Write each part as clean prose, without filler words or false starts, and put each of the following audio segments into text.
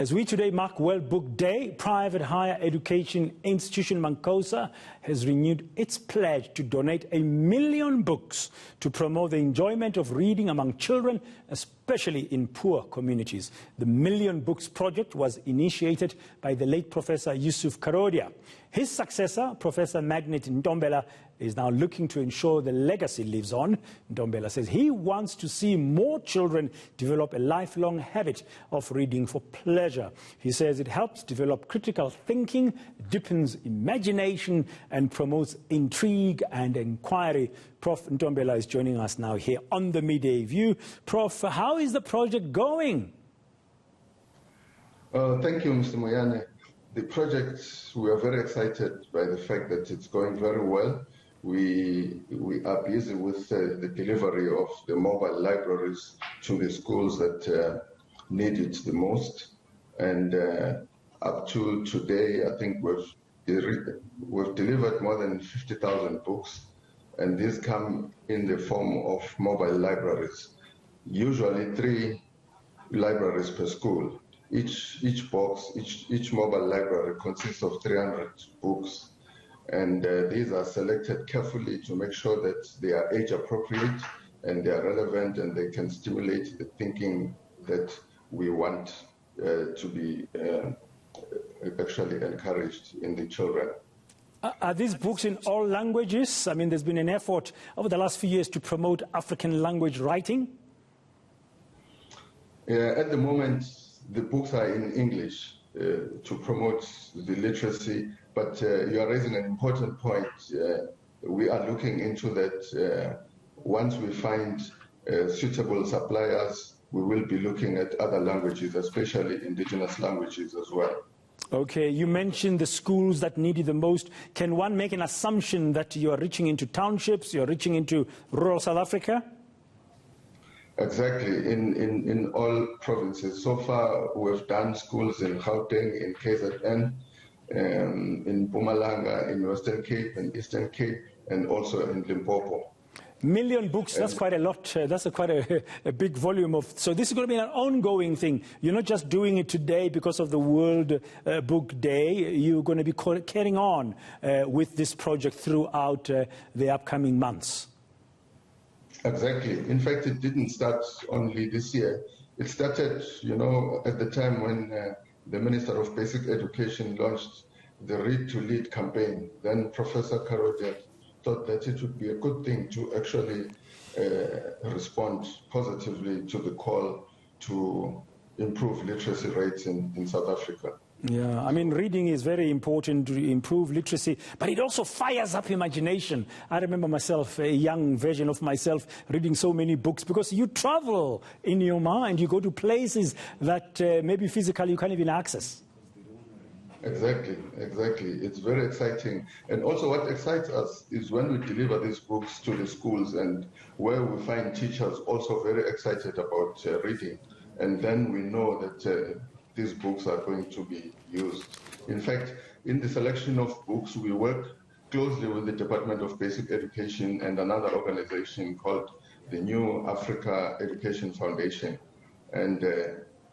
As we today mark World Book Day, private higher education institution MANCOSA has renewed its pledge to donate 1 million books to promote the enjoyment of reading among children, especially in poor communities. The Million Books project was initiated by the late Professor Yusuf Karodia. His successor, Professor Magnet Ntombela, is now looking to ensure the legacy lives on. Ntombela says he wants to see more children develop a lifelong habit of reading for pleasure. He says it helps develop critical thinking, deepens imagination, and promotes intrigue and inquiry. Prof. Ntombela is joining us now here on the Midday View. Prof, how is the project going? Thank you, Mr. Moyane. The project, we are very excited by the fact that it's going very well. We are busy with the delivery of the mobile libraries to the schools that need it the most. And up to today, I think we've delivered more than 50,000 books, and these come in the form of mobile libraries. Usually 3 libraries per school. Each mobile library consists of 300 books, and these are selected carefully to make sure that they are age appropriate and they are relevant and they can stimulate the thinking that we want to be actually encouraged in the children. Are these books in all languages? I mean, there's been an effort over the last few years to promote African language writing. At the moment, the books are in English to promote the literacy, but you are raising an important point. We are looking into that. Once we find suitable suppliers, we will be looking at other languages, especially indigenous languages as well. Okay, you mentioned the schools that need it the most. Can one make an assumption that you are reaching into townships, you're reaching into rural South Africa? Exactly, in all provinces. So far, we've done schools in Gauteng, in KZN, in Mpumalanga, in Western Cape and Eastern Cape, and also in Limpopo. 1 million books, that's quite a lot. That's quite a big volume of. So this is going to be an ongoing thing. You're not just doing it today because of the World Book Day. You're going to be carrying on with this project throughout the upcoming months. Exactly. In fact, it didn't start only this year. It started, at the time when the Minister of Basic Education launched the Read to Lead campaign. Then Professor Karodia thought that it would be a good thing to actually respond positively to the call to improve literacy rates in South Africa. Yeah, I mean, reading is very important to improve literacy, but it also fires up imagination. I remember myself, a young version of myself, reading so many books because you travel in your mind. You go to places that maybe physically you can't even access. Exactly. It's very exciting. And also what excites us is when we deliver these books to the schools and where we find teachers also very excited about reading. And then we know that these books are going to be used. In fact, in the selection of books, we work closely with the Department of Basic Education and another organization called the New Africa Education Foundation. And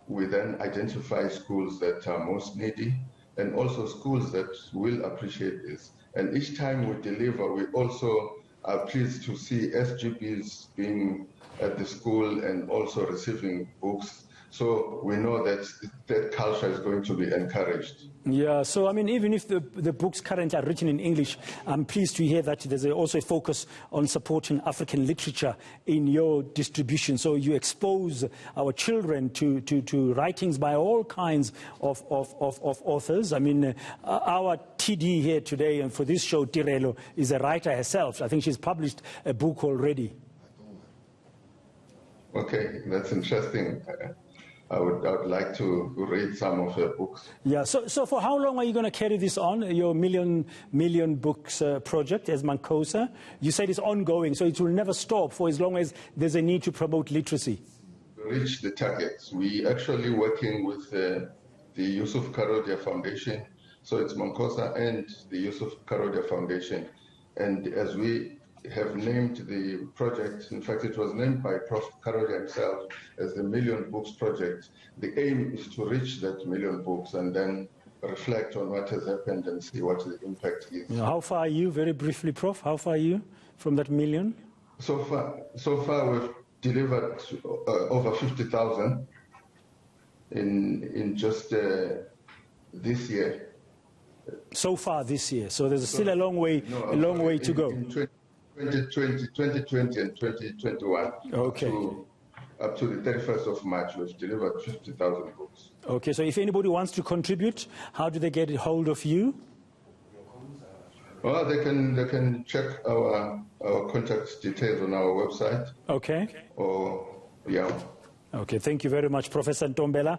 we then identify schools that are most needy and also schools that will appreciate this. And each time we deliver, we also are pleased to see SGBs being at the school and also receiving books. So we know that that culture is going to be encouraged. Yeah, so I mean, even if the books currently are written in English, I'm pleased to hear that there's also a focus on supporting African literature in your distribution. So you expose our children to writings by all kinds of authors. I mean, our TD here today and for this show, Tirelo, is a writer herself. I think she's published a book already. Okay, that's interesting. I would like to read some of her books. Yeah, so for how long are you going to carry this on, your million books project as MANCOSA? You said it's ongoing, so it will never stop for as long as there's a need to promote literacy. Reach the targets. We actually working with the Yusuf Karodia Foundation. So it's MANCOSA and the Yusuf Karodia Foundation. And as we have named the project, in fact, it was named by Prof. Karoli himself as the Million Books Project. The aim is to reach that 1 million books and then reflect on what has happened and see what the impact is. How far are you, very briefly, Prof? How far are you from that 1 million? So far we've delivered over 50,000 in just this year. So far this year, so there's still a long way to go. In 2020 and 2021, okay. Up to the 31st of March, we've delivered 50,000 books. Okay, so if anybody wants to contribute, how do they get a hold of you? Well, they can check our contact details on our website. Okay. Or, yeah. Okay, thank you very much, Professor Ntombela.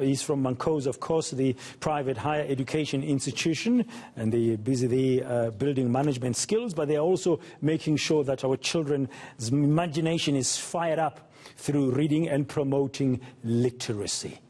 He's from MANCOSA, of course, the private higher education institution, and they're busy building management skills, but they're also making sure that our children's imagination is fired up through reading and promoting literacy.